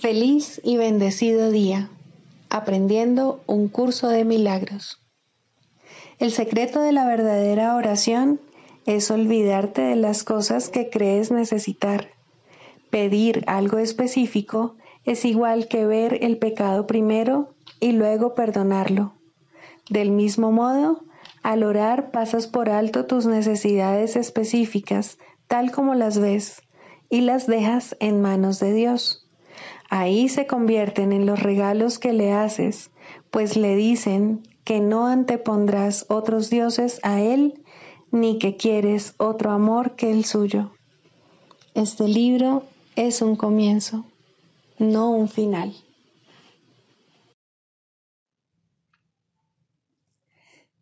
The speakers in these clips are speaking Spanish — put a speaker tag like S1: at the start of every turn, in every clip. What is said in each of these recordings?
S1: Feliz y bendecido día, aprendiendo un curso de milagros. El secreto de la verdadera oración es olvidarte de las cosas que crees necesitar. Pedir algo específico es igual que ver el pecado primero y luego perdonarlo. Del mismo modo, al orar pasas por alto tus necesidades específicas, tal como las ves, y las dejas en manos de Dios. Ahí se convierten en los regalos que le haces, pues le dicen que no antepondrás otros dioses a Él, ni que quieres otro amor que el suyo. Este libro es un comienzo, no un final.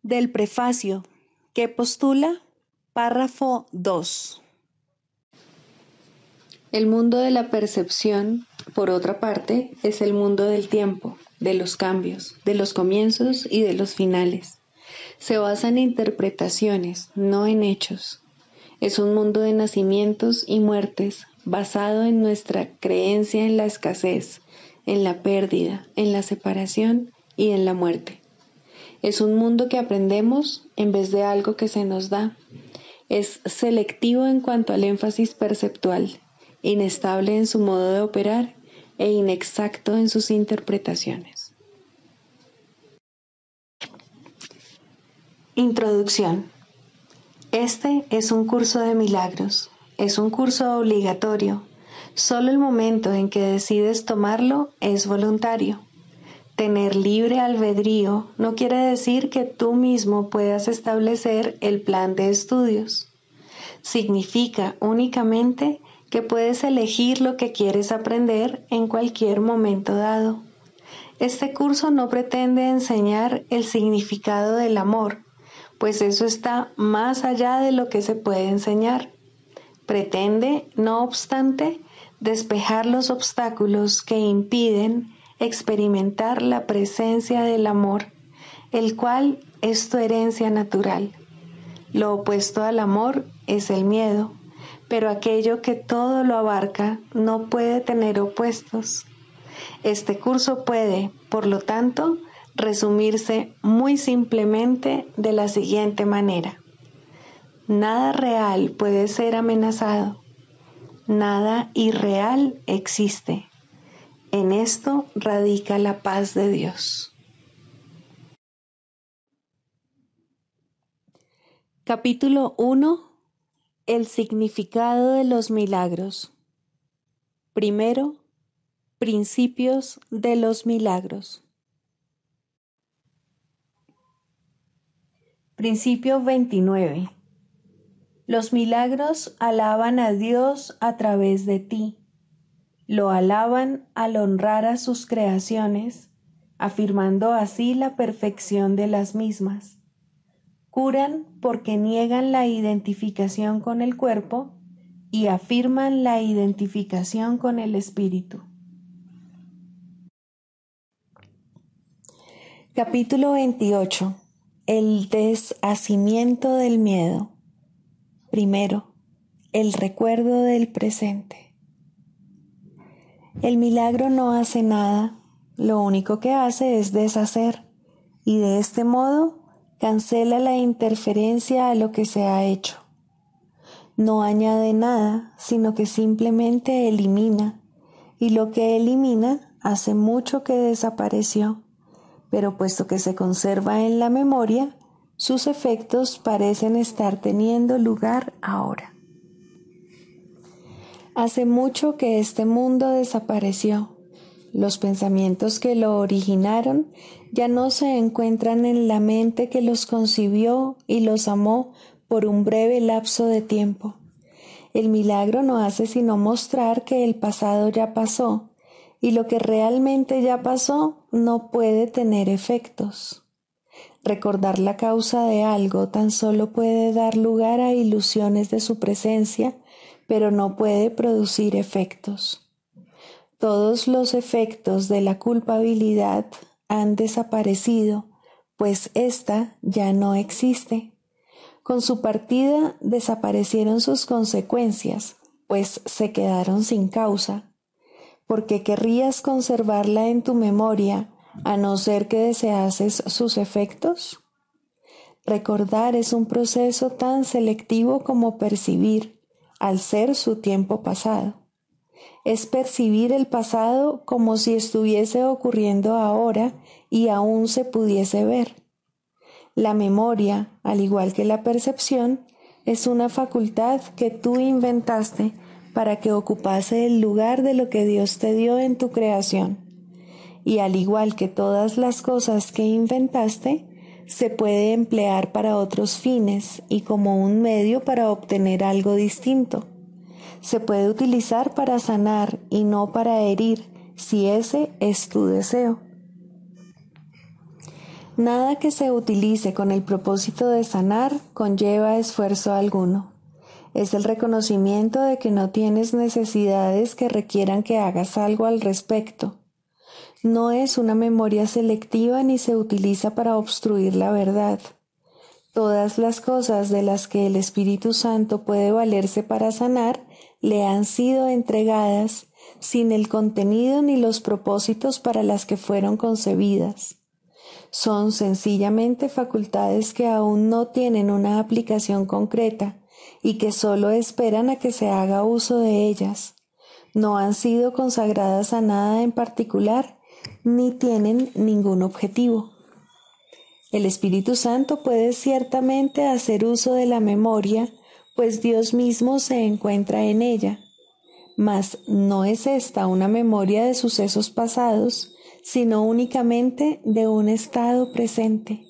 S1: Del prefacio, que postula, párrafo 2. El mundo de la percepción, por otra parte, es el mundo del tiempo, de los cambios, de los comienzos y de los finales. Se basa en interpretaciones, no en hechos. Es un mundo de nacimientos y muertes, basado en nuestra creencia en la escasez, en la pérdida, en la separación y en la muerte. Es un mundo que aprendemos en vez de algo que se nos da. Es selectivo en cuanto al énfasis perceptual, inestable en su modo de operar e inexacto en sus interpretaciones. Introducción. Este es un curso de milagros. Es un curso obligatorio. Solo el momento en que decides tomarlo es voluntario. Tener libre albedrío no quiere decir que tú mismo puedas establecer el plan de estudios. Significa únicamente que puedes elegir lo que quieres aprender en cualquier momento dado. Este curso no pretende enseñar el significado del amor, pues eso está más allá de lo que se puede enseñar. Pretende, no obstante, despejar los obstáculos que impiden experimentar la presencia del amor, el cual es tu herencia natural. Lo opuesto al amor es el miedo, pero aquello que todo lo abarca no puede tener opuestos. Este curso puede, por lo tanto, resumirse muy simplemente de la siguiente manera. Nada real puede ser amenazado. Nada irreal existe. En esto radica la paz de Dios. Capítulo 1. El significado de los milagros. Primero, principios de los milagros. Principio 29. Los milagros alaban a Dios a través de ti. Lo alaban al honrar a sus creaciones, afirmando así la perfección de las mismas. Curan porque niegan la identificación con el cuerpo y afirman la identificación con el espíritu. Capítulo 28. El deshacimiento del miedo. Primero, el recuerdo del presente. El milagro no hace nada, lo único que hace es deshacer, y de este modo cancela la interferencia a lo que se ha hecho. No añade nada, sino que simplemente elimina, y lo que elimina hace mucho que desapareció, pero puesto que se conserva en la memoria, sus efectos parecen estar teniendo lugar ahora. Hace mucho que este mundo desapareció. Los pensamientos que lo originaron ya no se encuentran en la mente que los concibió y los amó por un breve lapso de tiempo. El milagro no hace sino mostrar que el pasado ya pasó, y lo que realmente ya pasó no puede tener efectos. Recordar la causa de algo tan solo puede dar lugar a ilusiones de su presencia, pero no puede producir efectos. Todos los efectos de la culpabilidad han desaparecido, pues ésta ya no existe. Con su partida desaparecieron sus consecuencias, pues se quedaron sin causa. ¿Por qué querrías conservarla en tu memoria a no ser que deseases sus efectos? Recordar es un proceso tan selectivo como percibir, al ser su tiempo pasado. Es percibir el pasado como si estuviese ocurriendo ahora y aún se pudiese ver. La memoria, al igual que la percepción, es una facultad que tú inventaste para que ocupase el lugar de lo que Dios te dio en tu creación. Y al igual que todas las cosas que inventaste, se puede emplear para otros fines y como un medio para obtener algo distinto. Se puede utilizar para sanar y no para herir, si ese es tu deseo. Nada que se utilice con el propósito de sanar conlleva esfuerzo alguno. Es el reconocimiento de que no tienes necesidades que requieran que hagas algo al respecto. No es una memoria selectiva ni se utiliza para obstruir la verdad. Todas las cosas de las que el Espíritu Santo puede valerse para sanar le han sido entregadas sin el contenido ni los propósitos para las que fueron concebidas. Son sencillamente facultades que aún no tienen una aplicación concreta y que solo esperan a que se haga uso de ellas. No han sido consagradas a nada en particular ni tienen ningún objetivo. El Espíritu Santo puede ciertamente hacer uso de la memoria, pues Dios mismo se encuentra en ella. Mas no es esta una memoria de sucesos pasados, sino únicamente de un estado presente.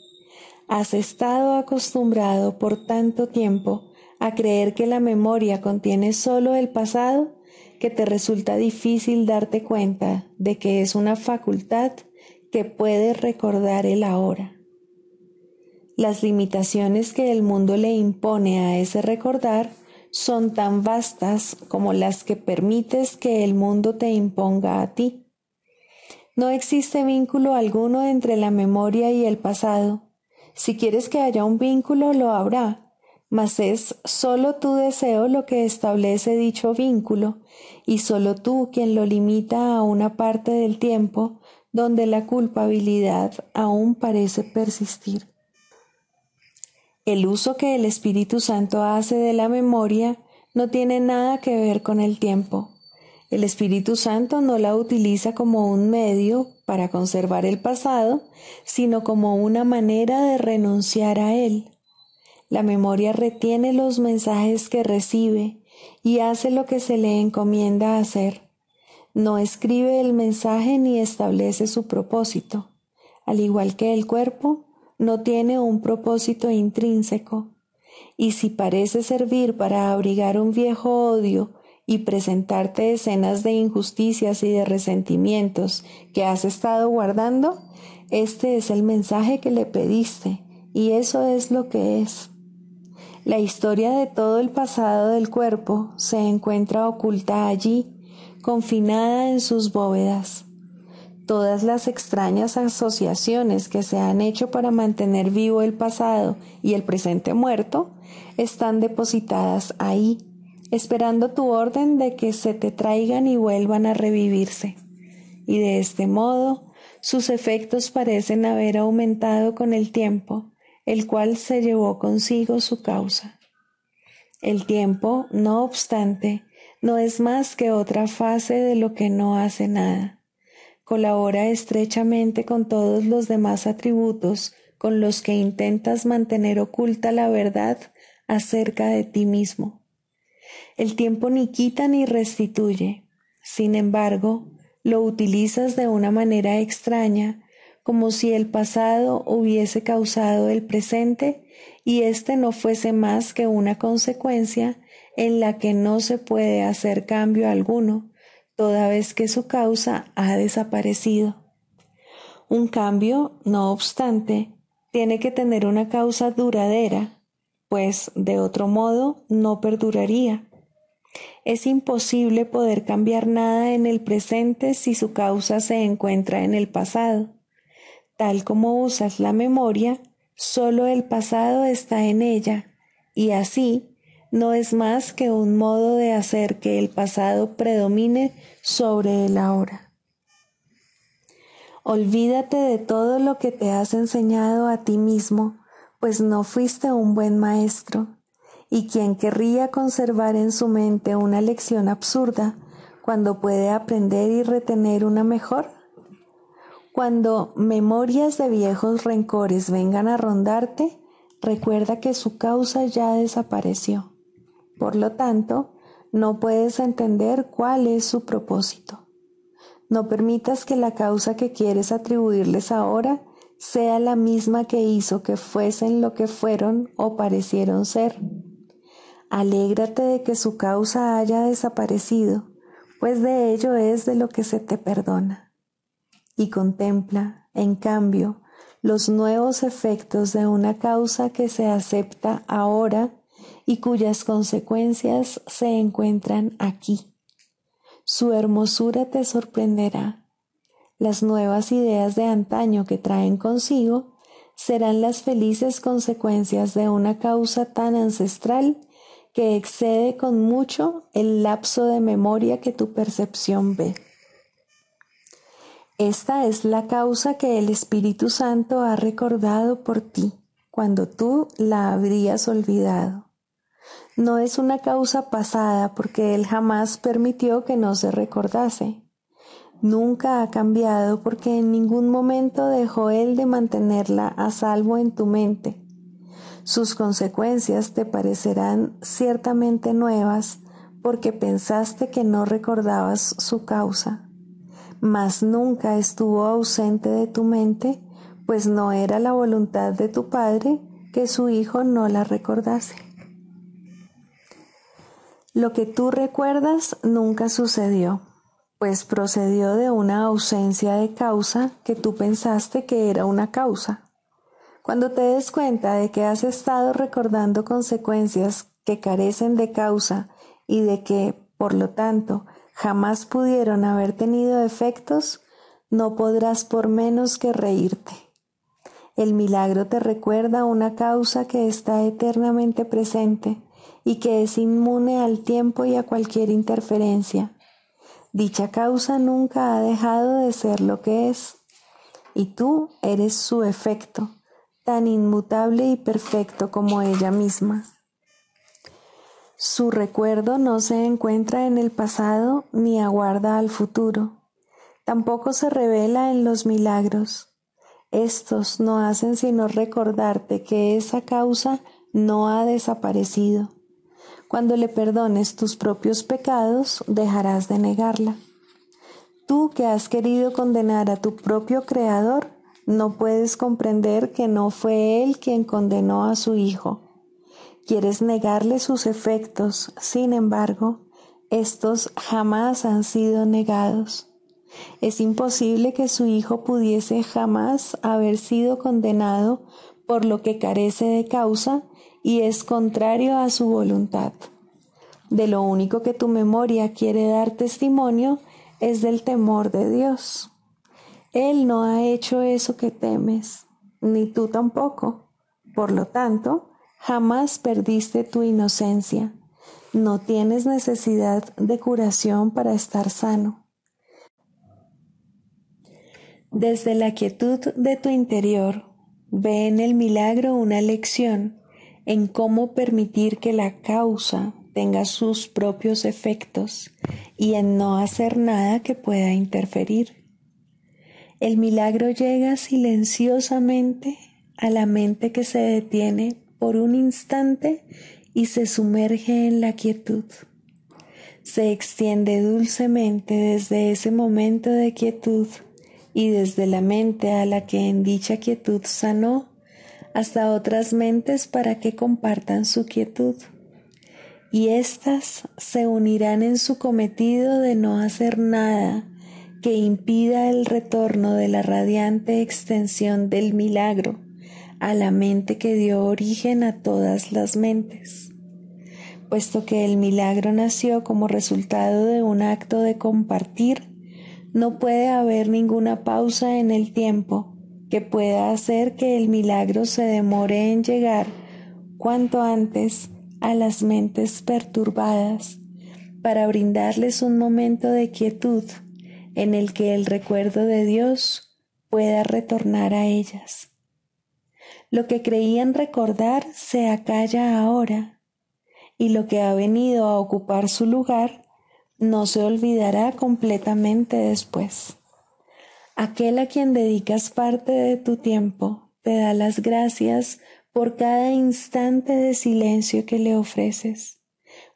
S1: Has estado acostumbrado por tanto tiempo a creer que la memoria contiene solo el pasado, que te resulta difícil darte cuenta de que es una facultad que puede recordar el ahora. Las limitaciones que el mundo le impone a ese recordar son tan vastas como las que permites que el mundo te imponga a ti. No existe vínculo alguno entre la memoria y el pasado. Si quieres que haya un vínculo, lo habrá, mas es solo tu deseo lo que establece dicho vínculo, y solo tú quien lo limita a una parte del tiempo donde la culpabilidad aún parece persistir. El uso que el Espíritu Santo hace de la memoria no tiene nada que ver con el tiempo. El Espíritu Santo no la utiliza como un medio para conservar el pasado, sino como una manera de renunciar a él. La memoria retiene los mensajes que recibe y hace lo que se le encomienda hacer. No escribe el mensaje ni establece su propósito. Al igual que el cuerpo, no tiene un propósito intrínseco. Y si parece servir para abrigar un viejo odio y presentarte escenas de injusticias y de resentimientos que has estado guardando, este es el mensaje que le pediste, y eso es lo que es. La historia de todo el pasado del cuerpo se encuentra oculta allí, confinada en sus bóvedas. Todas las extrañas asociaciones que se han hecho para mantener vivo el pasado y el presente muerto están depositadas ahí, esperando tu orden de que se te traigan y vuelvan a revivirse. Y de este modo, sus efectos parecen haber aumentado con el tiempo, el cual se llevó consigo su causa. El tiempo, no obstante, no es más que otra fase de lo que no hace nada. Colabora estrechamente con todos los demás atributos con los que intentas mantener oculta la verdad acerca de ti mismo. El tiempo ni quita ni restituye. Sin embargo, lo utilizas de una manera extraña, como si el pasado hubiese causado el presente y éste no fuese más que una consecuencia en la que no se puede hacer cambio alguno, toda vez que su causa ha desaparecido. Un cambio, no obstante, tiene que tener una causa duradera, pues de otro modo no perduraría. Es imposible poder cambiar nada en el presente si su causa se encuentra en el pasado. Tal como usas la memoria, solo el pasado está en ella, y así no es más que un modo de hacer que el pasado predomine sobre el ahora. Olvídate de todo lo que te has enseñado a ti mismo, pues no fuiste un buen maestro. Y quien querría conservar en su mente una lección absurda, cuando puede aprender y retener una mejor. Cuando memorias de viejos rencores vengan a rondarte, recuerda que su causa ya desapareció. Por lo tanto, no puedes entender cuál es su propósito. No permitas que la causa que quieres atribuirles ahora sea la misma que hizo que fuesen lo que fueron o parecieron ser. Alégrate de que su causa haya desaparecido, pues de ello es de lo que se te perdona. Y contempla, en cambio, los nuevos efectos de una causa que se acepta ahora y cuyas consecuencias se encuentran aquí. Su hermosura te sorprenderá. Las nuevas ideas de antaño que traen consigo serán las felices consecuencias de una causa tan ancestral que excede con mucho el lapso de memoria que tu percepción ve. Esta es la causa que el Espíritu Santo ha recordado por ti, cuando tú la habrías olvidado. No es una causa pasada porque Él jamás permitió que no se recordase. Nunca ha cambiado porque en ningún momento dejó Él de mantenerla a salvo en tu mente. Sus consecuencias te parecerán ciertamente nuevas porque pensaste que no recordabas su causa, mas nunca estuvo ausente de tu mente, pues no era la voluntad de tu Padre que su Hijo no la recordase. Lo que tú recuerdas nunca sucedió, pues procedió de una ausencia de causa que tú pensaste que era una causa. Cuando te des cuenta de que has estado recordando consecuencias que carecen de causa y de que, por lo tanto, jamás pudieron haber tenido efectos, no podrás por menos que reírte. El milagro te recuerda una causa que está eternamente presente y que es inmune al tiempo y a cualquier interferencia. Dicha causa nunca ha dejado de ser lo que es, y tú eres su efecto, tan inmutable y perfecto como ella misma. Su recuerdo no se encuentra en el pasado ni aguarda al futuro. Tampoco se revela en los milagros. Estos no hacen sino recordarte que esa causa no ha desaparecido. Cuando le perdones tus propios pecados, dejarás de negarla. Tú que has querido condenar a tu propio Creador, no puedes comprender que no fue Él quien condenó a su Hijo. Quieres negarle sus efectos, sin embargo, estos jamás han sido negados. Es imposible que su Hijo pudiese jamás haber sido condenado por lo que carece de causa y es contrario a su voluntad. De lo único que tu memoria quiere dar testimonio es del temor de Dios. Él no ha hecho eso que temes, ni tú tampoco. Por lo tanto, jamás perdiste tu inocencia. No tienes necesidad de curación para estar sano. Desde la quietud de tu interior, ve en el milagro una lección en cómo permitir que la causa tenga sus propios efectos y en no hacer nada que pueda interferir. El milagro llega silenciosamente a la mente que se detiene por un instante y se sumerge en la quietud. Se extiende dulcemente desde ese momento de quietud y desde la mente a la que en dicha quietud sanó hasta otras mentes para que compartan su quietud. Y éstas se unirán en su cometido de no hacer nada que impida el retorno de la radiante extensión del milagro a la mente que dio origen a todas las mentes. Puesto que el milagro nació como resultado de un acto de compartir, no puede haber ninguna pausa en el tiempo que pueda hacer que el milagro se demore en llegar cuanto antes a las mentes perturbadas para brindarles un momento de quietud en el que el recuerdo de Dios pueda retornar a ellas. Lo que creían recordar se acalla ahora, y lo que ha venido a ocupar su lugar no se olvidará completamente después. Aquel a quien dedicas parte de tu tiempo te da las gracias por cada instante de silencio que le ofreces,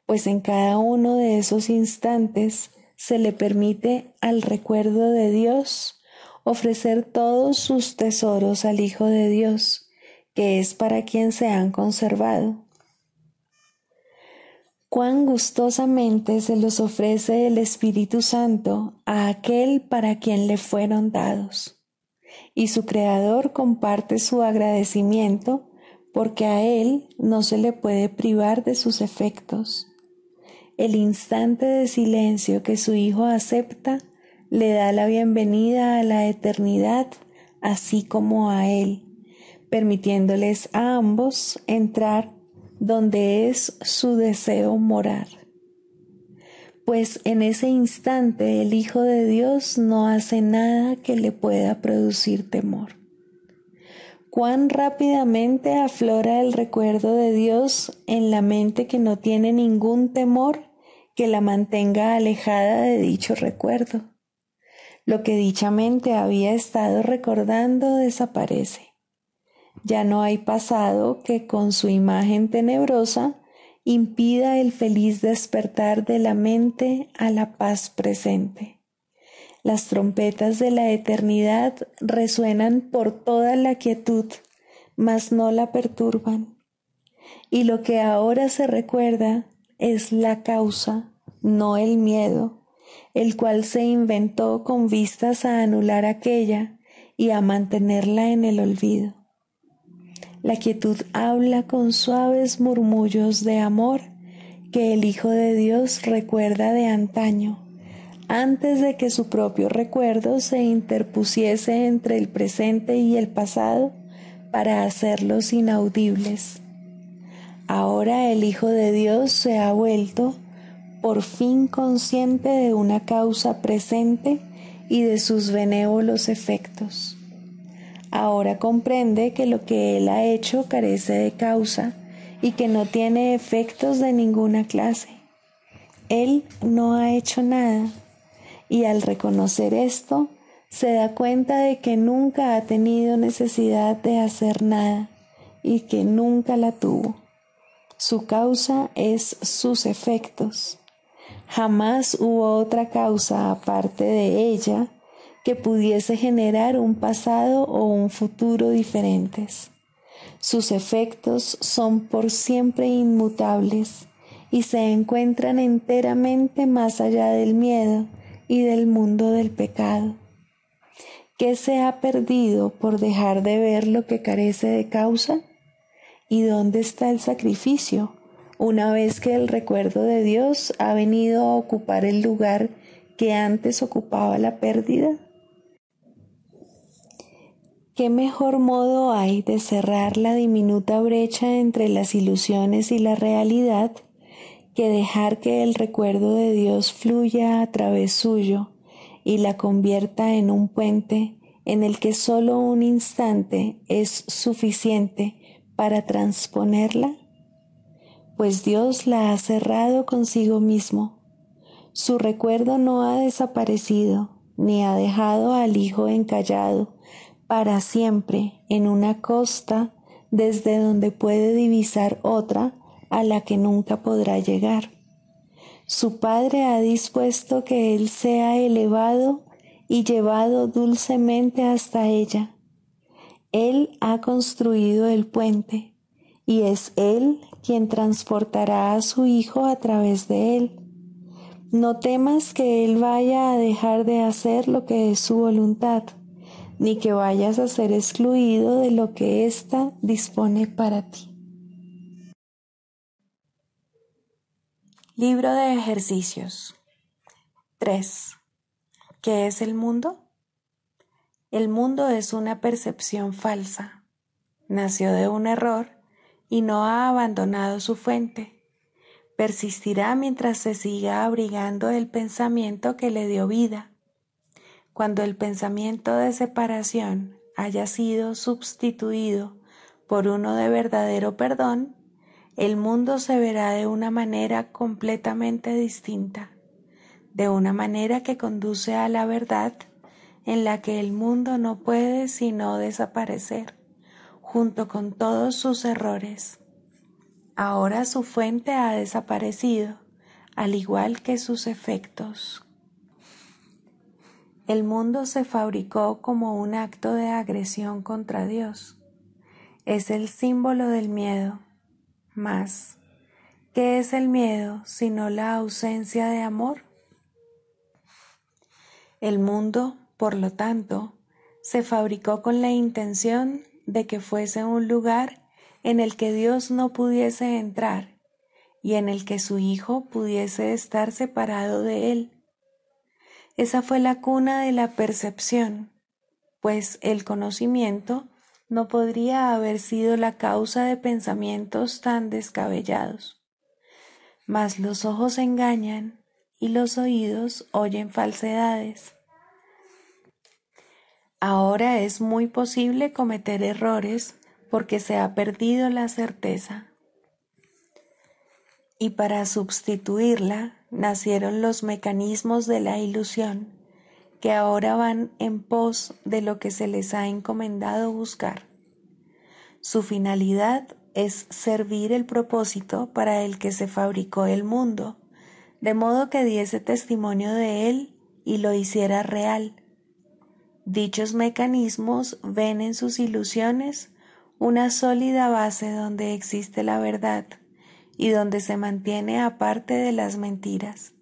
S1: pues en cada uno de esos instantes se le permite al recuerdo de Dios ofrecer todos sus tesoros al Hijo de Dios, que es para quien se han conservado. Cuán gustosamente se los ofrece el Espíritu Santo a aquel para quien le fueron dados, y su Creador comparte su agradecimiento porque a él no se le puede privar de sus efectos. El instante de silencio que su Hijo acepta le da la bienvenida a la eternidad, así como a él, permitiéndoles a ambos entrar donde es su deseo morar. Pues en ese instante el Hijo de Dios no hace nada que le pueda producir temor. Cuán rápidamente aflora el recuerdo de Dios en la mente que no tiene ningún temor que la mantenga alejada de dicho recuerdo. Lo que dicha mente había estado recordando desaparece. Ya no hay pasado que con su imagen tenebrosa impida el feliz despertar de la mente a la paz presente. Las trompetas de la eternidad resuenan por toda la quietud, mas no la perturban. Y lo que ahora se recuerda es la causa, no el miedo, el cual se inventó con vistas a anular aquella y a mantenerla en el olvido. La quietud habla con suaves murmullos de amor que el Hijo de Dios recuerda de antaño, antes de que su propio recuerdo se interpusiese entre el presente y el pasado para hacerlos inaudibles. Ahora el Hijo de Dios se ha vuelto por fin consciente de una causa presente y de sus benévolos efectos. Ahora comprende que lo que él ha hecho carece de causa y que no tiene efectos de ninguna clase. Él no ha hecho nada, y al reconocer esto, se da cuenta de que nunca ha tenido necesidad de hacer nada y que nunca la tuvo. Su causa es sus efectos. Jamás hubo otra causa aparte de ella que pudiese generar un pasado o un futuro diferentes. Sus efectos son por siempre inmutables y se encuentran enteramente más allá del miedo y del mundo del pecado. ¿Qué se ha perdido por dejar de ver lo que carece de causa? ¿Y dónde está el sacrificio, una vez que el recuerdo de Dios ha venido a ocupar el lugar que antes ocupaba la pérdida? ¿Qué mejor modo hay de cerrar la diminuta brecha entre las ilusiones y la realidad que dejar que el recuerdo de Dios fluya a través suyo y la convierta en un puente en el que solo un instante es suficiente para transponerla? Pues Dios la ha cerrado consigo mismo. Su recuerdo no ha desaparecido, ni ha dejado al Hijo encallado para siempre en una costa desde donde puede divisar otra a la que nunca podrá llegar. Su Padre ha dispuesto que Él sea elevado y llevado dulcemente hasta ella. Él ha construido el puente, y es Él quien transportará a su Hijo a través de él. No temas que Él vaya a dejar de hacer lo que es su voluntad, ni que vayas a ser excluido de lo que ésta dispone para ti. Libro de ejercicios. 3. ¿Qué es el mundo? El mundo es una percepción falsa. Nació de un error y no ha abandonado su fuente. Persistirá mientras se siga abrigando el pensamiento que le dio vida. Cuando el pensamiento de separación haya sido sustituido por uno de verdadero perdón, el mundo se verá de una manera completamente distinta, de una manera que conduce a la verdad en la que el mundo no puede sino desaparecer, junto con todos sus errores. Ahora su fuente ha desaparecido, al igual que sus efectos. El mundo se fabricó como un acto de agresión contra Dios. Es el símbolo del miedo. Mas, ¿qué es el miedo sino la ausencia de amor? El mundo, por lo tanto, se fabricó con la intención de que fuese un lugar en el que Dios no pudiese entrar y en el que su Hijo pudiese estar separado de él. Esa fue la cuna de la percepción, pues el conocimiento no podría haber sido la causa de pensamientos tan descabellados. Mas los ojos engañan y los oídos oyen falsedades. Ahora es muy posible cometer errores porque se ha perdido la certeza. Y para sustituirla nacieron los mecanismos de la ilusión, que ahora van en pos de lo que se les ha encomendado buscar. Su finalidad es servir el propósito para el que se fabricó el mundo, de modo que diese testimonio de él y lo hiciera real. Dichos mecanismos ven en sus ilusiones una sólida base donde existe la verdad y donde se mantiene aparte de las mentiras.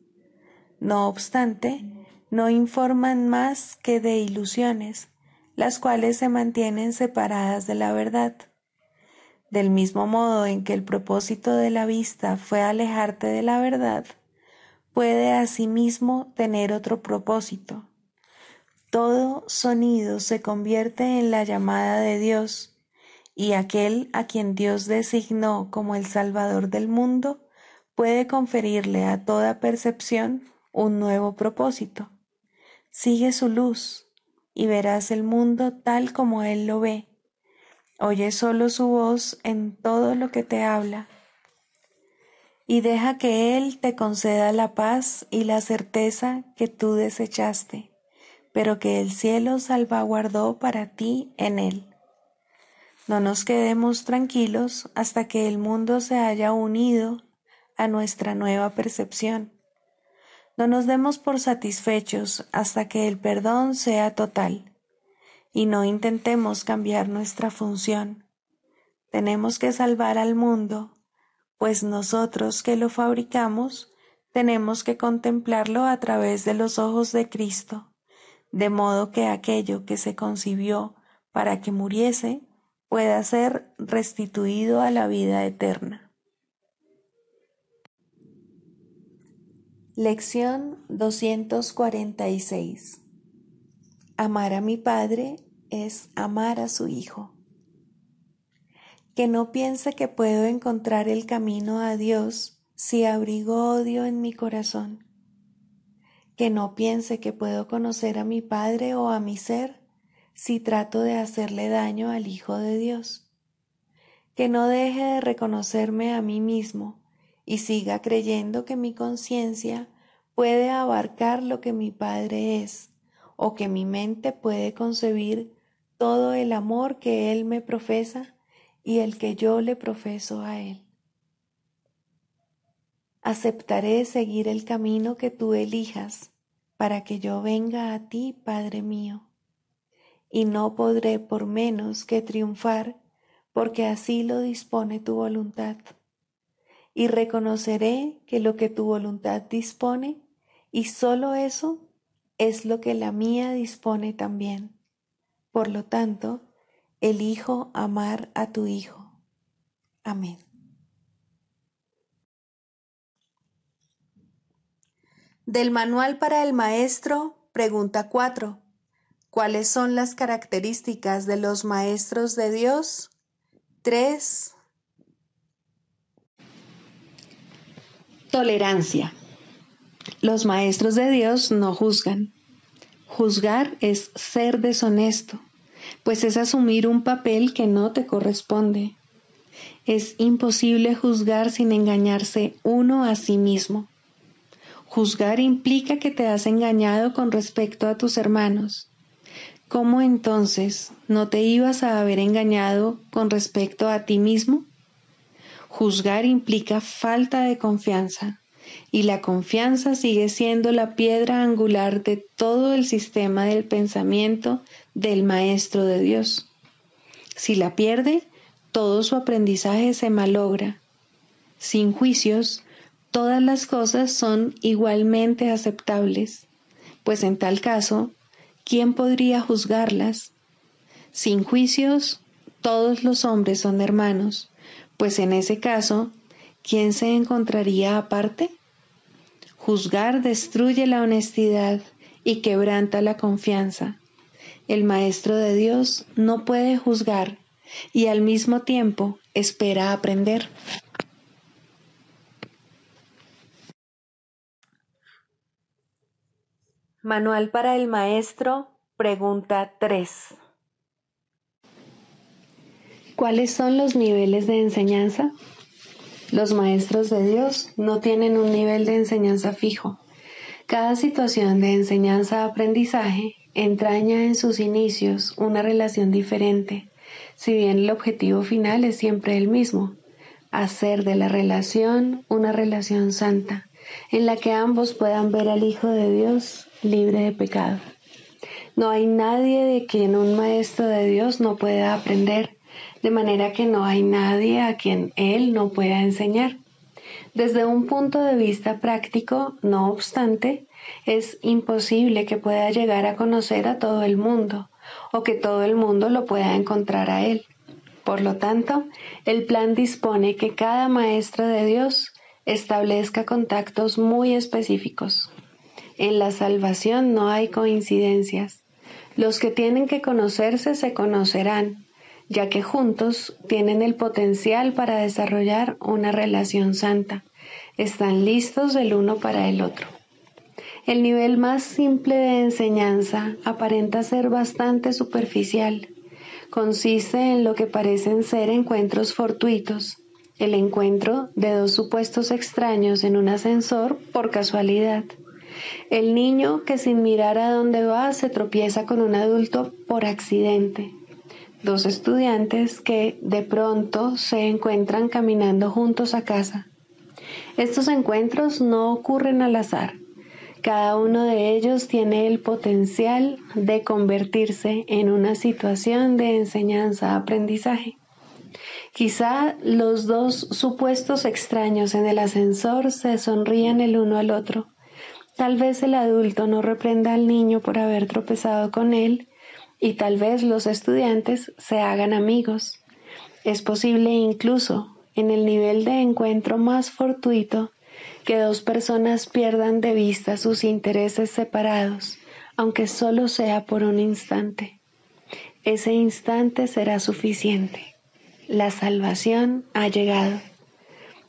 S1: No obstante, no informan más que de ilusiones, las cuales se mantienen separadas de la verdad. Del mismo modo en que el propósito de la vista fue alejarte de la verdad, puede asimismo tener otro propósito. Todo sonido se convierte en la llamada de Dios, y aquel a quien Dios designó como el Salvador del mundo puede conferirle a toda percepción un nuevo propósito. Sigue su luz y verás el mundo tal como Él lo ve. Oye solo su voz en todo lo que te habla y deja que Él te conceda la paz y la certeza que tú desechaste, pero que el cielo salvaguardó para ti en Él. No nos quedemos tranquilos hasta que el mundo se haya unido a nuestra nueva percepción. No nos demos por satisfechos hasta que el perdón sea total, y no intentemos cambiar nuestra función. Tenemos que salvar al mundo, pues nosotros que lo fabricamos tenemos que contemplarlo a través de los ojos de Cristo, de modo que aquello que se concibió para que muriese pueda ser restituido a la vida eterna. Lección 246. Amar a mi Padre es amar a su Hijo. Que no piense que puedo encontrar el camino a Dios si abrigo odio en mi corazón. Que no piense que puedo conocer a mi Padre o a mi ser si trato de hacerle daño al Hijo de Dios. Que no deje de reconocerme a mí mismo y siga creyendo que mi conciencia puede abarcar lo que mi Padre es, o que mi mente puede concebir todo el amor que Él me profesa y el que yo le profeso a Él. Aceptaré seguir el camino que tú elijas para que yo venga a ti, Padre mío, y no podré por menos que triunfar, porque así lo dispone tu voluntad. Y reconoceré que lo que tu voluntad dispone, y solo eso, es lo que la mía dispone también. Por lo tanto, elijo amar a tu Hijo. Amén. Del Manual para el Maestro, pregunta 4. ¿Cuáles son las características de los maestros de Dios? 3. Tolerancia. Los maestros de Dios no juzgan. Juzgar es ser deshonesto, pues es asumir un papel que no te corresponde. Es imposible juzgar sin engañarse uno a sí mismo. Juzgar implica que te has engañado con respecto a tus hermanos. ¿Cómo entonces no te ibas a haber engañado con respecto a ti mismo? Juzgar implica falta de confianza, y la confianza sigue siendo la piedra angular de todo el sistema del pensamiento del Maestro de Dios. Si la pierde, todo su aprendizaje se malogra. Sin juicios, todas las cosas son igualmente aceptables, pues en tal caso, ¿quién podría juzgarlas? Sin juicios, todos los hombres son hermanos, pues en ese caso, ¿quién se encontraría aparte? Juzgar destruye la honestidad y quebranta la confianza. El Maestro de Dios no puede juzgar y al mismo tiempo espera aprender. Manual para el Maestro, pregunta 3. ¿Cuáles son los niveles de enseñanza? Los maestros de Dios no tienen un nivel de enseñanza fijo. Cada situación de enseñanza-aprendizaje entraña en sus inicios una relación diferente, si bien el objetivo final es siempre el mismo: hacer de la relación una relación santa, en la que ambos puedan ver al Hijo de Dios libre de pecado. No hay nadie de quien un maestro de Dios no pueda aprender, de manera que no hay nadie a quien Él no pueda enseñar. Desde un punto de vista práctico, no obstante, es imposible que pueda llegar a conocer a todo el mundo, o que todo el mundo lo pueda encontrar a Él. Por lo tanto, el plan dispone que cada maestro de Dios establezca contactos muy específicos. En la salvación no hay coincidencias. Los que tienen que conocerse se conocerán, ya que juntos tienen el potencial para desarrollar una relación santa. Están listos el uno para el otro. El nivel más simple de enseñanza aparenta ser bastante superficial. Consiste en lo que parecen ser encuentros fortuitos, el encuentro de dos supuestos extraños en un ascensor por casualidad. El niño que sin mirar a dónde va se tropieza con un adulto por accidente. Dos estudiantes que de pronto se encuentran caminando juntos a casa. Estos encuentros no ocurren al azar. Cada uno de ellos tiene el potencial de convertirse en una situación de enseñanza-aprendizaje. Quizá los dos supuestos extraños en el ascensor se sonrían el uno al otro. Tal vez el adulto no reprenda al niño por haber tropezado con él, y tal vez los estudiantes se hagan amigos. Es posible incluso, en el nivel de encuentro más fortuito, que dos personas pierdan de vista sus intereses separados, aunque solo sea por un instante. Ese instante será suficiente. La salvación ha llegado.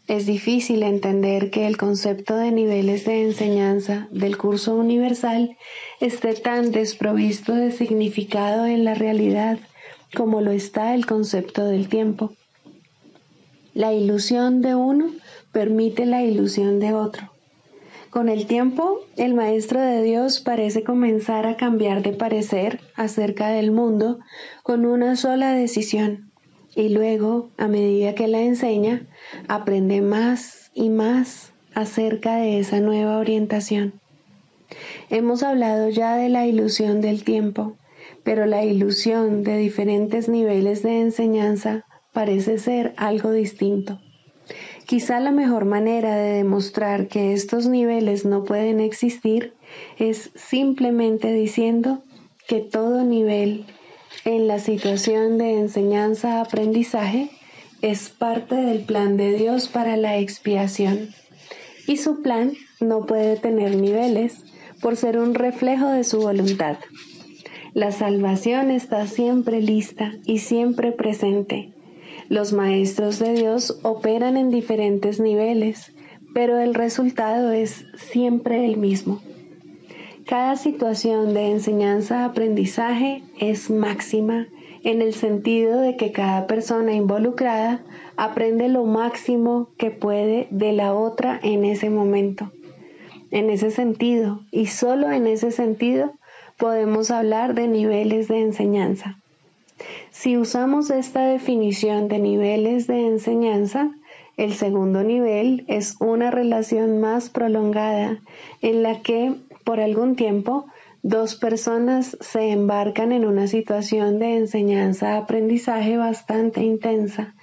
S1: Es difícil entender que el concepto de niveles de enseñanza del curso universal esté tan desprovisto de significado en la realidad como lo está el concepto del tiempo. La ilusión de uno permite la ilusión de otro. Con el tiempo, el Maestro de Dios parece comenzar a cambiar de parecer acerca del mundo con una sola decisión. Y luego, a medida que la enseña, aprende más y más acerca de esa nueva orientación. Hemos hablado ya de la ilusión del tiempo, pero la ilusión de diferentes niveles de enseñanza parece ser algo distinto. Quizá la mejor manera de demostrar que estos niveles no pueden existir es simplemente diciendo que todo nivel en la situación de enseñanza-aprendizaje es parte del plan de Dios para la expiación, y su plan no puede tener niveles por ser un reflejo de su voluntad. La salvación está siempre lista y siempre presente. Los maestros de Dios operan en diferentes niveles, pero el resultado es siempre el mismo. Cada situación de enseñanza-aprendizaje es máxima en el sentido de que cada persona involucrada aprende lo máximo que puede de la otra en ese momento. En ese sentido, y solo en ese sentido, podemos hablar de niveles de enseñanza. Si usamos esta definición de niveles de enseñanza, el segundo nivel es una relación más prolongada en la que, por algún tiempo, dos personas se embarcan en una situación de enseñanza-aprendizaje bastante intensa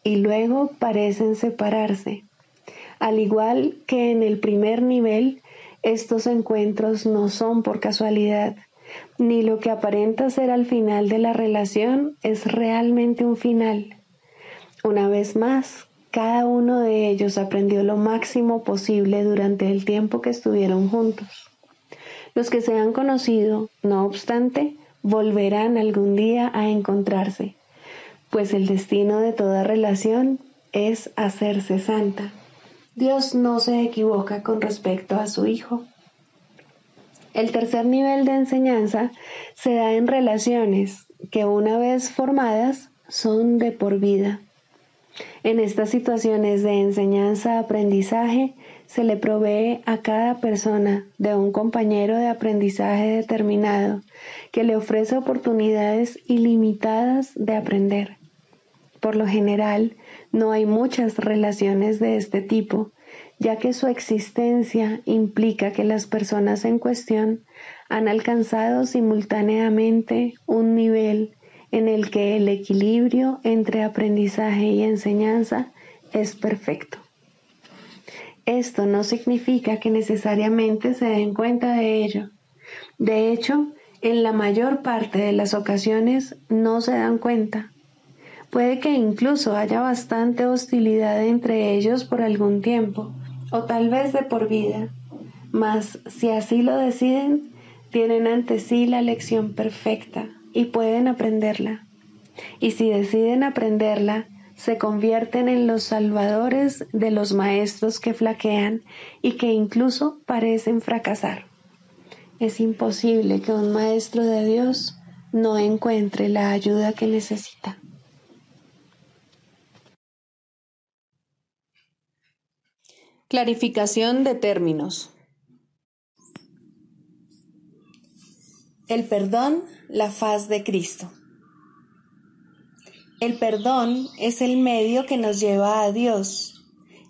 S1: y luego parecen separarse. Al igual que en el primer nivel, estos encuentros no son por casualidad, ni lo que aparenta ser al final de la relación es realmente un final. Una vez más, cada uno de ellos aprendió lo máximo posible durante el tiempo que estuvieron juntos. Los que se han conocido, no obstante, volverán algún día a encontrarse, pues el destino de toda relación es hacerse santa. Dios no se equivoca con respecto a su Hijo. El tercer nivel de enseñanza se da en relaciones que, una vez formadas, son de por vida. En estas situaciones de enseñanza-aprendizaje se le provee a cada persona de un compañero de aprendizaje determinado que le ofrece oportunidades ilimitadas de aprender. Por lo general, no hay muchas relaciones de este tipo, ya que su existencia implica que las personas en cuestión han alcanzado simultáneamente un nivel en el que el equilibrio entre aprendizaje y enseñanza es perfecto. Esto no significa que necesariamente se den cuenta de ello. De hecho, en la mayor parte de las ocasiones no se dan cuenta. Puede que incluso haya bastante hostilidad entre ellos por algún tiempo, o tal vez de por vida, mas si así lo deciden, tienen ante sí la lección perfecta y pueden aprenderla. Y si deciden aprenderla, se convierten en los salvadores de los maestros que flaquean y que incluso parecen fracasar. Es imposible que un maestro de Dios no encuentre la ayuda que necesita. Clarificación de términos. El perdón, la faz de Cristo. El perdón es el medio que nos lleva a Dios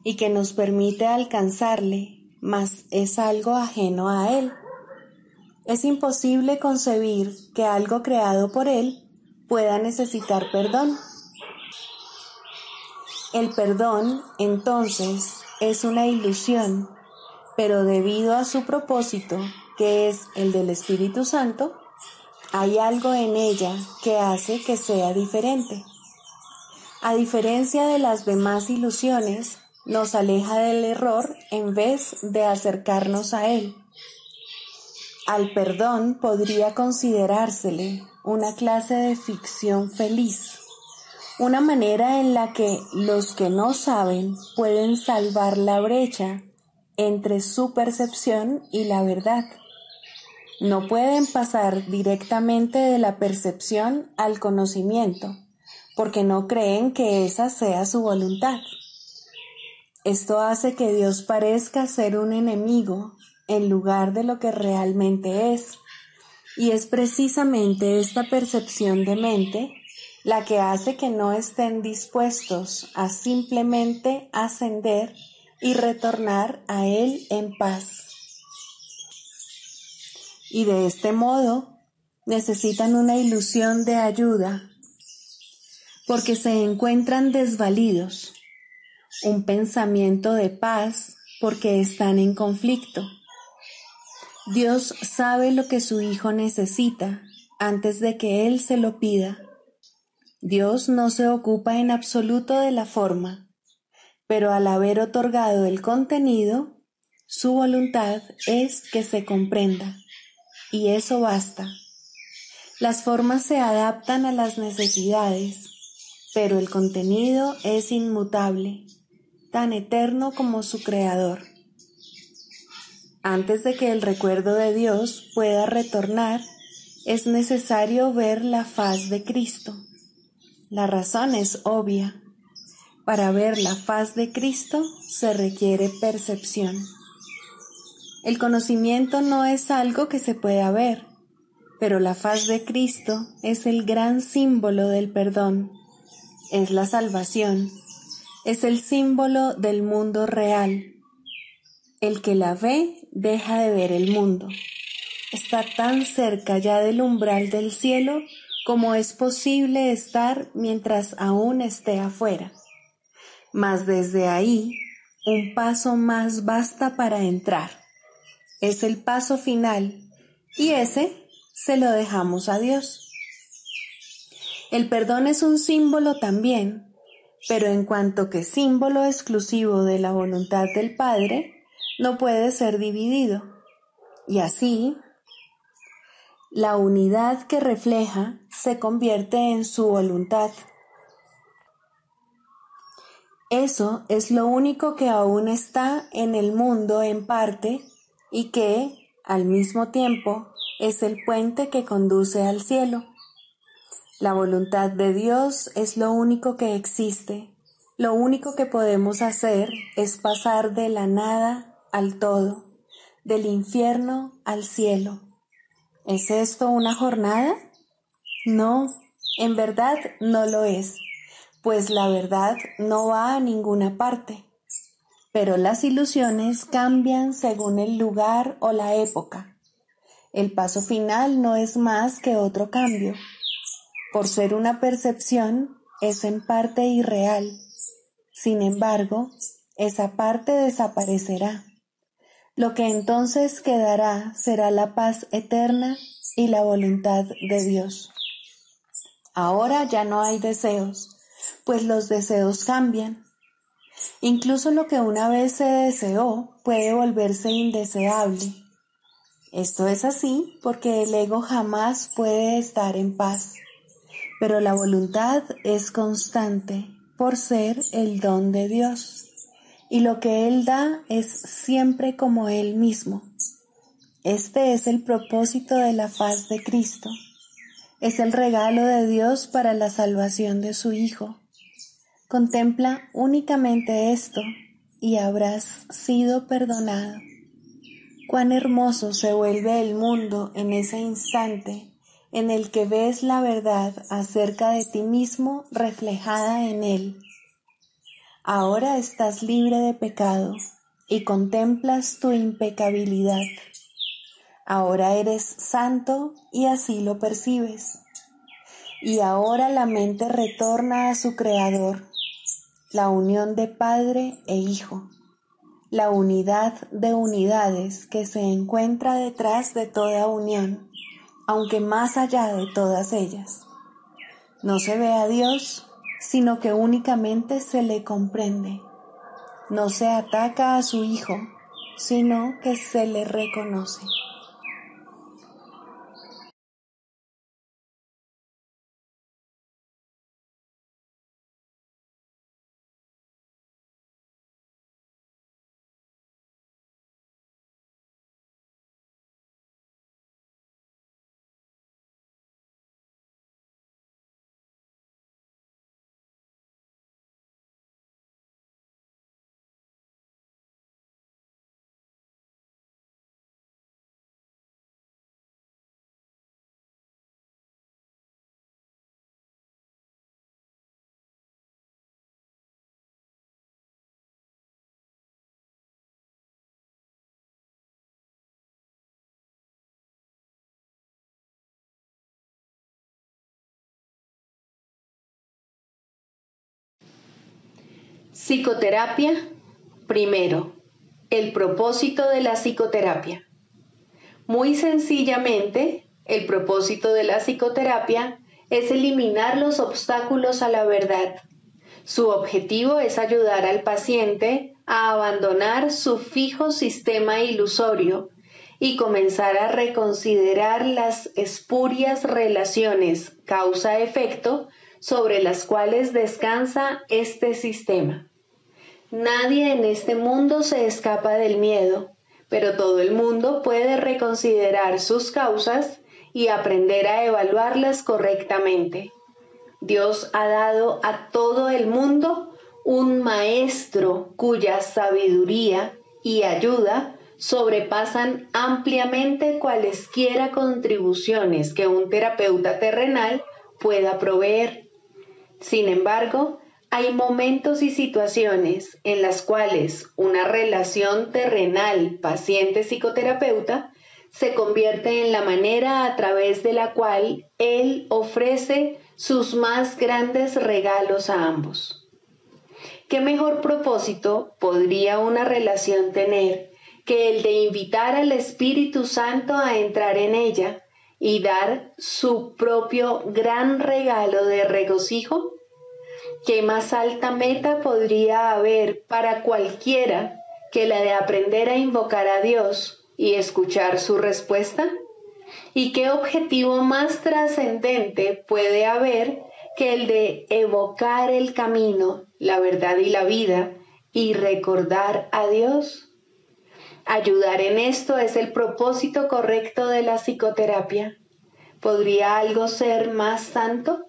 S1: y que nos permite alcanzarle, mas es algo ajeno a Él. Es imposible concebir que algo creado por Él pueda necesitar perdón. El perdón, entonces, es una ilusión, pero debido a su propósito, que es el del Espíritu Santo, hay algo en ella que hace que sea diferente. A diferencia de las demás ilusiones, nos aleja del error en vez de acercarnos a él. Al perdón podría considerársele una clase de ficción feliz, una manera en la que los que no saben pueden salvar la brecha entre su percepción y la verdad. No pueden pasar directamente de la percepción al conocimiento, porque no creen que esa sea su voluntad. Esto hace que Dios parezca ser un enemigo en lugar de lo que realmente es, y es precisamente esta percepción de mente la que hace que no estén dispuestos a simplemente ascender y retornar a Él en paz. Y de este modo necesitan una ilusión de ayuda, porque se encuentran desvalidos, un pensamiento de paz porque están en conflicto. Dios sabe lo que su Hijo necesita antes de que Él se lo pida. Dios no se ocupa en absoluto de la forma, pero al haber otorgado el contenido, su voluntad es que se comprenda, y eso basta. Las formas se adaptan a las necesidades, pero el contenido es inmutable. tan eterno como su Creador. Antes de que el recuerdo de Dios pueda retornar, es necesario ver la faz de Cristo. La razón es obvia. Para ver la faz de Cristo se requiere percepción. El conocimiento no es algo que se pueda ver, pero la faz de Cristo es el gran símbolo del perdón, es la salvación, es el símbolo del mundo real. El que la ve deja de ver el mundo. Está tan cerca ya del umbral del cielo como es posible estar mientras aún esté afuera. Mas desde ahí, un paso más basta para entrar. Es el paso final, y ese se lo dejamos a Dios. El perdón es un símbolo también, pero en cuanto que símbolo exclusivo de la voluntad del Padre, no puede ser dividido. Y así, la unidad que refleja se convierte en su voluntad. Eso es lo único que aún está en el mundo en parte y que, al mismo tiempo, es el puente que conduce al cielo. La voluntad de Dios es lo único que existe. Lo único que podemos hacer es pasar de la nada al todo, del infierno al cielo. ¿Es esto una jornada? No, en verdad no lo es, pues la verdad no va a ninguna parte. Pero las ilusiones cambian según el lugar o la época. El paso final no es más que otro cambio. Por ser una percepción, es en parte irreal. Sin embargo, esa parte desaparecerá. Lo que entonces quedará será la paz eterna y la voluntad de Dios. Ahora ya no hay deseos, pues los deseos cambian. Incluso lo que una vez se deseó puede volverse indeseable. Esto es así porque el ego jamás puede estar en paz, pero la voluntad es constante por ser el don de Dios, y lo que Él da es siempre como Él mismo. Este es el propósito de la faz de Cristo. Es el regalo de Dios para la salvación de su Hijo. Contempla únicamente esto y habrás sido perdonado. Cuán hermoso se vuelve el mundo en ese instante en el que ves la verdad acerca de ti mismo reflejada en Él. Ahora estás libre de pecado y contemplas tu impecabilidad. Ahora eres santo y así lo percibes. Y ahora la mente retorna a su Creador, la unión de Padre e Hijo, la unidad de unidades que se encuentra detrás de toda unión, aunque más allá de todas ellas. No se ve a Dios, sino que únicamente se le comprende. No se ataca a su Hijo, sino que se le reconoce. Psicoterapia. Primero, el propósito de la psicoterapia. Muy sencillamente, el propósito de la psicoterapia es eliminar los obstáculos a la verdad. Su objetivo es ayudar al paciente a abandonar su fijo sistema ilusorio y comenzar a reconsiderar las espurias relaciones causa-efecto sobre las cuales descansa este sistema. Nadie en este mundo se escapa del miedo, pero todo el mundo puede reconsiderar sus causas y aprender a evaluarlas correctamente. Dios ha dado a todo el mundo un maestro cuya sabiduría y ayuda sobrepasan ampliamente cualesquiera contribuciones que un terapeuta terrenal pueda proveer. Sin embargo, hay momentos y situaciones en las cuales una relación terrenal paciente-psicoterapeuta se convierte en la manera a través de la cual él ofrece sus más grandes regalos a ambos. ¿Qué mejor propósito podría una relación tener que el de invitar al Espíritu Santo a entrar en ella y dar su propio gran regalo de regocijo? ¿Qué más alta meta podría haber para cualquiera que la de aprender a invocar a Dios y escuchar su respuesta? ¿Y qué objetivo más trascendente puede haber que el de evocar el camino, la verdad y la vida y recordar a Dios? Ayudar en esto es el propósito correcto de la psicoterapia. ¿Podría algo ser más santo?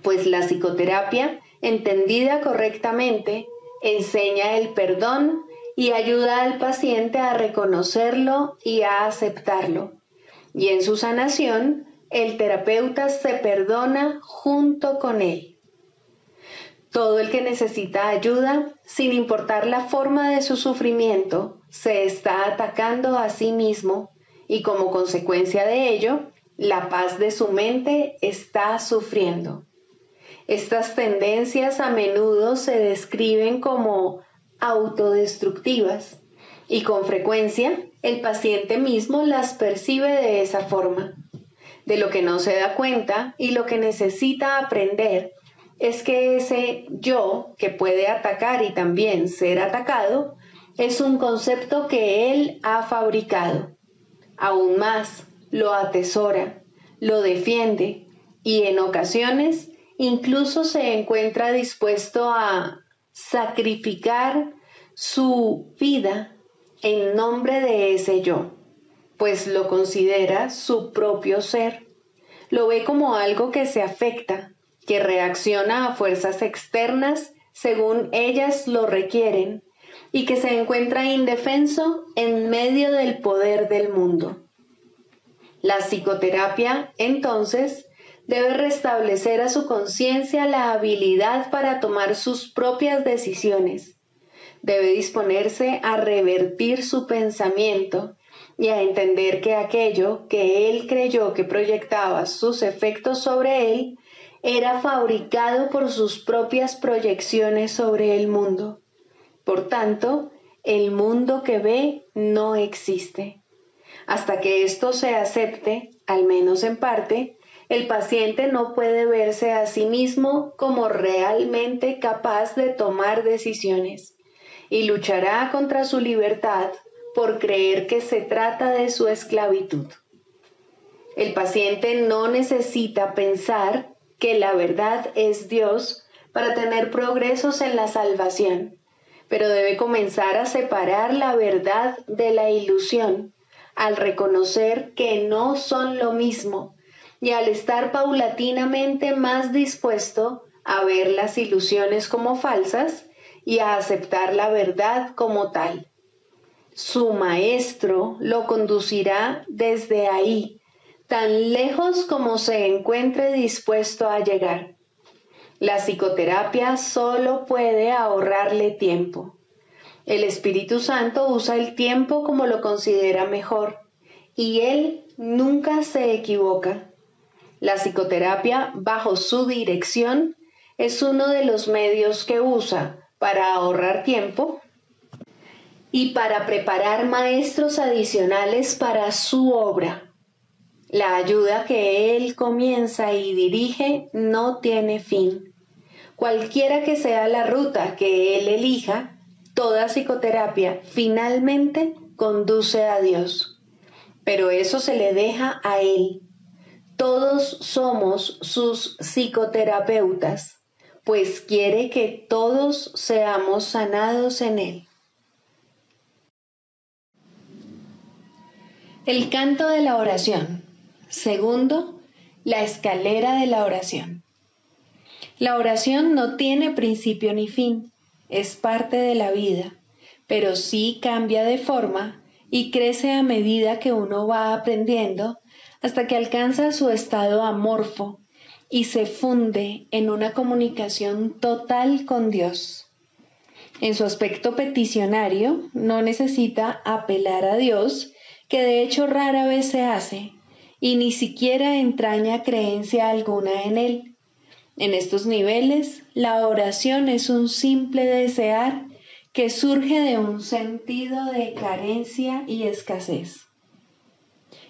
S1: Pues la psicoterapia, entendida correctamente, enseña el perdón y ayuda al paciente a reconocerlo y a aceptarlo. Y en su sanación, el terapeuta se perdona junto con él. Todo el que necesita ayuda, sin importar la forma de su sufrimiento, se está atacando a sí mismo y como consecuencia de ello, la paz de su mente está sufriendo. Estas tendencias a menudo se describen como autodestructivas y con frecuencia el paciente mismo las percibe de esa forma. De lo que no se da cuenta y lo que necesita aprender es que ese yo que puede atacar y también ser atacado es un concepto que él ha fabricado. Aún más, lo atesora, lo defiende y en ocasiones incluso se encuentra dispuesto a sacrificar su vida en nombre de ese yo, pues lo considera su propio ser. Lo ve como algo que se afecta, que reacciona a fuerzas externas según ellas lo requieren y que se encuentra indefenso en medio del poder del mundo. La psicoterapia, entonces, debe restablecer a su conciencia la habilidad para tomar sus propias decisiones. Debe disponerse a revertir su pensamiento y a entender que aquello que él creyó que proyectaba sus efectos sobre él era fabricado por sus propias proyecciones sobre el mundo. Por tanto, el mundo que ve no existe. Hasta que esto se acepte, al menos en parte, el paciente no puede verse a sí mismo como realmente capaz de tomar decisiones y luchará contra su libertad por creer que se trata de su esclavitud. El paciente no necesita pensar que la verdad es Dios para tener progresos en la salvación, pero debe comenzar a separar la verdad de la ilusión al reconocer que no son lo mismo y al estar paulatinamente más dispuesto a ver las ilusiones como falsas y a aceptar la verdad como tal. Su maestro lo conducirá desde ahí, tan lejos como se encuentre dispuesto a llegar. La psicoterapia solo puede ahorrarle tiempo. El Espíritu Santo usa el tiempo como lo considera mejor, y él nunca se equivoca. La psicoterapia, bajo su dirección, es uno de los medios que usa para ahorrar tiempo y para preparar maestros adicionales para su obra. La ayuda que él comienza y dirige no tiene fin. Cualquiera que sea la ruta que él elija, toda psicoterapia finalmente conduce a Dios. Pero eso se le deja a él. Todos somos sus psicoterapeutas, pues quiere que todos seamos sanados en Él. El canto de la oración. Segundo, la escalera de la oración. La oración no tiene principio ni fin, es parte de la vida, pero sí cambia de forma y crece a medida que uno va aprendiendo hasta que alcanza su estado amorfo y se funde en una comunicación total con Dios. En su aspecto peticionario, no necesita apelar a Dios, que de hecho rara vez se hace, y ni siquiera entraña creencia alguna en Él. En estos niveles, la oración es un simple desear que surge de un sentido de carencia y escasez.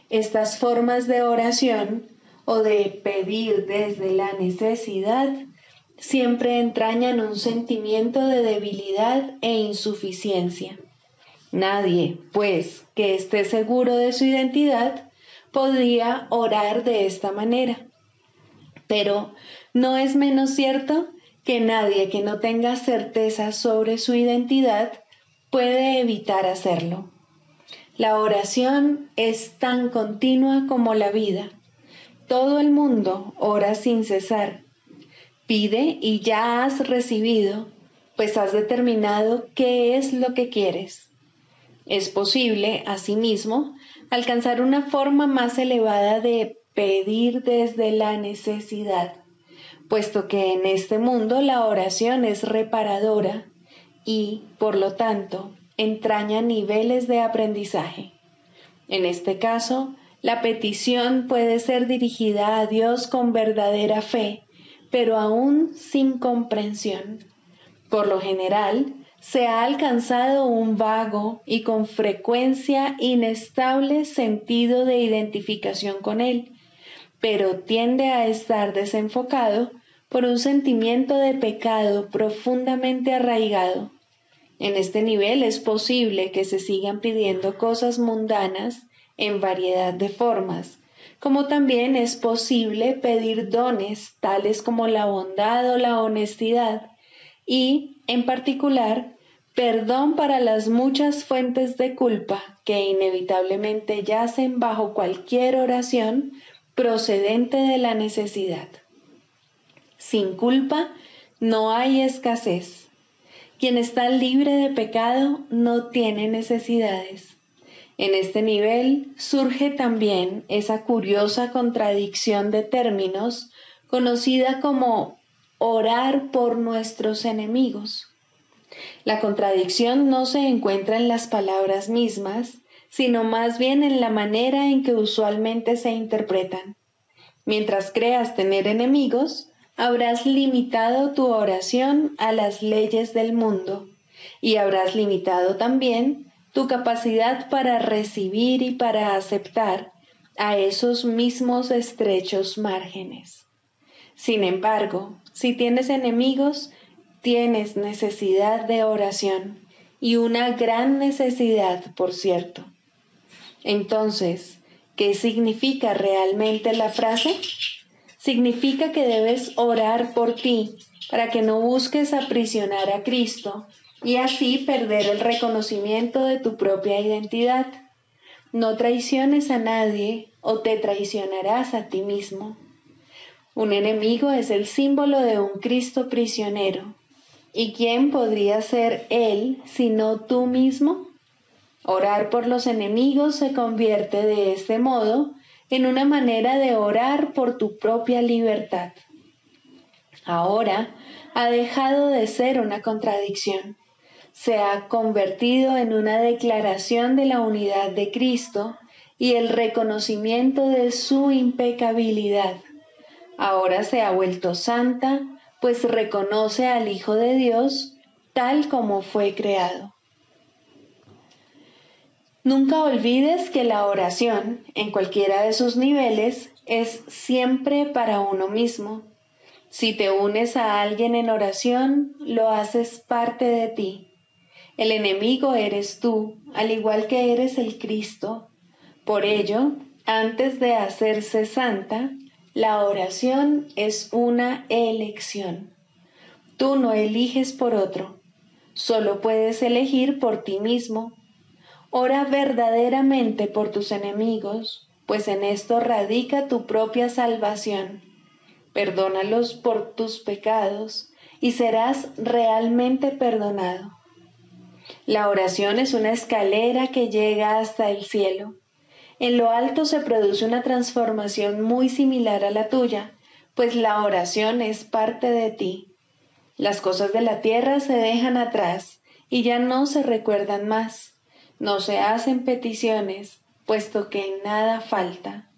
S1: Estas formas de oración o de pedir desde la necesidad siempre entrañan un sentimiento de debilidad e insuficiencia. Nadie, pues, que esté seguro de su identidad, podría orar de esta manera. Pero no es menos cierto que nadie que no tenga certeza sobre su identidad puede evitar hacerlo. La oración es tan continua como la vida. Todo el mundo ora sin cesar. Pide y ya has recibido, pues has determinado qué es lo que quieres. Es posible, asimismo, alcanzar una forma más elevada de pedir desde la necesidad, puesto que en este mundo la oración es reparadora y, por lo tanto, entraña niveles de aprendizaje. En este caso, la petición puede ser dirigida a Dios con verdadera fe, pero aún sin comprensión. Por lo general, se ha alcanzado un vago y con frecuencia inestable sentido de identificación con Él, pero tiende a estar desenfocado por un sentimiento de pecado profundamente arraigado. En este nivel es posible que se sigan pidiendo cosas mundanas en variedad de formas, como también es posible pedir dones tales como la bondad o la honestidad y, en particular, perdón para las muchas fuentes de culpa que inevitablemente yacen bajo cualquier oración procedente de la necesidad. Sin culpa no hay escasez. Quien está libre de pecado no tiene necesidades. En este nivel surge también esa curiosa contradicción de términos conocida como orar por nuestros enemigos. La contradicción no se encuentra en las palabras mismas, sino más bien en la manera en que usualmente se interpretan. Mientras creas tener enemigos, habrás limitado tu oración a las leyes del mundo y habrás limitado también tu capacidad para recibir y para aceptar a esos mismos estrechos márgenes. Sin embargo, si tienes enemigos, tienes necesidad de oración y una gran necesidad, por cierto. Entonces, ¿qué significa realmente la frase? Significa que debes orar por ti para que no busques aprisionar a Cristo y así perder el reconocimiento de tu propia identidad. No traiciones a nadie o te traicionarás a ti mismo. Un enemigo es el símbolo de un Cristo prisionero. ¿Y quién podría ser él sino tú mismo? Orar por los enemigos se convierte de este modo en una manera de orar por tu propia libertad. Ahora ha dejado de ser una contradicción. Se ha convertido en una declaración de la unidad de Cristo y el reconocimiento de su impecabilidad. Ahora se ha vuelto santa, pues reconoce al Hijo de Dios tal como fue creado. Nunca olvides que la oración, en cualquiera de sus niveles, es siempre para uno mismo. Si te unes a alguien en oración, lo haces parte de ti. El enemigo eres tú, al igual que eres el Cristo. Por ello, antes de hacerse santa, la oración es una elección. Tú no eliges por otro, solo puedes elegir por ti mismo. Ora verdaderamente por tus enemigos, pues en esto radica tu propia salvación. Perdónalos por tus pecados y serás realmente perdonado. La oración es una escalera que llega hasta el cielo. En lo alto se produce una transformación muy similar a la tuya, pues la oración es parte de ti. Las cosas de la tierra se dejan atrás y ya no se recuerdan más. No se hacen peticiones, puesto que nada falta.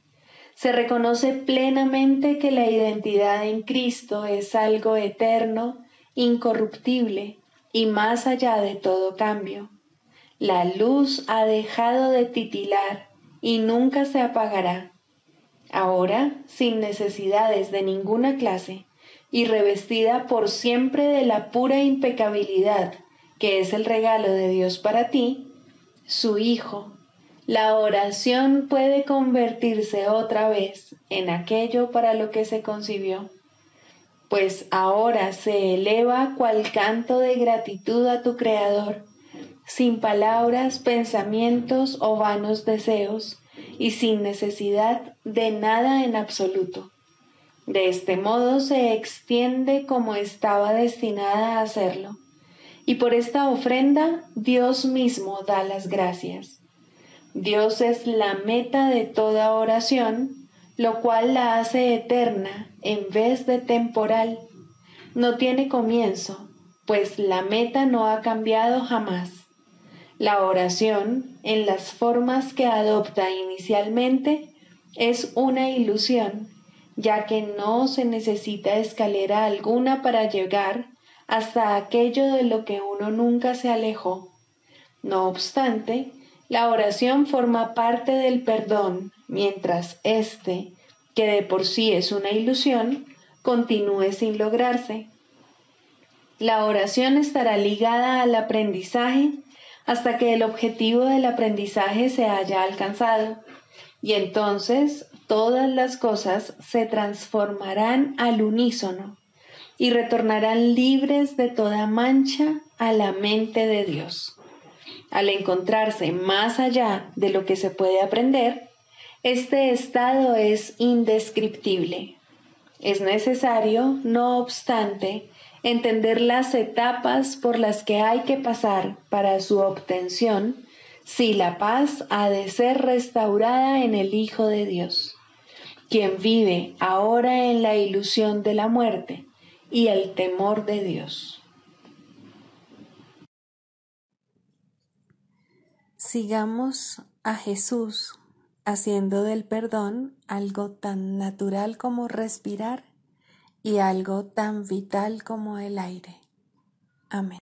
S1: Se reconoce plenamente que la identidad en Cristo es algo eterno, incorruptible y más allá de todo cambio. La luz ha dejado de titilar y nunca se apagará. Ahora, sin necesidades de ninguna clase y revestida por siempre de la pura impecabilidad que es el regalo de Dios para ti, su Hijo, la oración puede convertirse otra vez en aquello para lo que se concibió, pues ahora se eleva cual canto de gratitud a tu Creador, sin palabras, pensamientos o vanos deseos, y sin necesidad de nada en absoluto. De este modo se extiende como estaba destinada a hacerlo, y por esta ofrenda Dios mismo da las gracias. Dios es la meta de toda oración, lo cual la hace eterna en vez de temporal. No tiene comienzo, pues la meta no ha cambiado jamás. La oración, en las formas que adopta inicialmente, es una ilusión, ya que no se necesita escalera alguna para llegar hasta aquello de lo que uno nunca se alejó. No obstante, la oración forma parte del perdón, mientras éste, que de por sí es una ilusión, continúe sin lograrse. La oración estará ligada al aprendizaje hasta que el objetivo del aprendizaje se haya alcanzado, y entonces todas las cosas se transformarán al unísono y retornarán libres de toda mancha a la mente de Dios. Al encontrarse más allá de lo que se puede aprender, este estado es indescriptible. Es necesario, no obstante, entender las etapas por las que hay que pasar para su obtención, si la paz ha de ser restaurada en el Hijo de Dios, quien vive ahora en la ilusión de la muerte y el temor de Dios. Sigamos a Jesús haciendo del perdón algo tan natural como respirar y algo tan vital como el aire. Amén.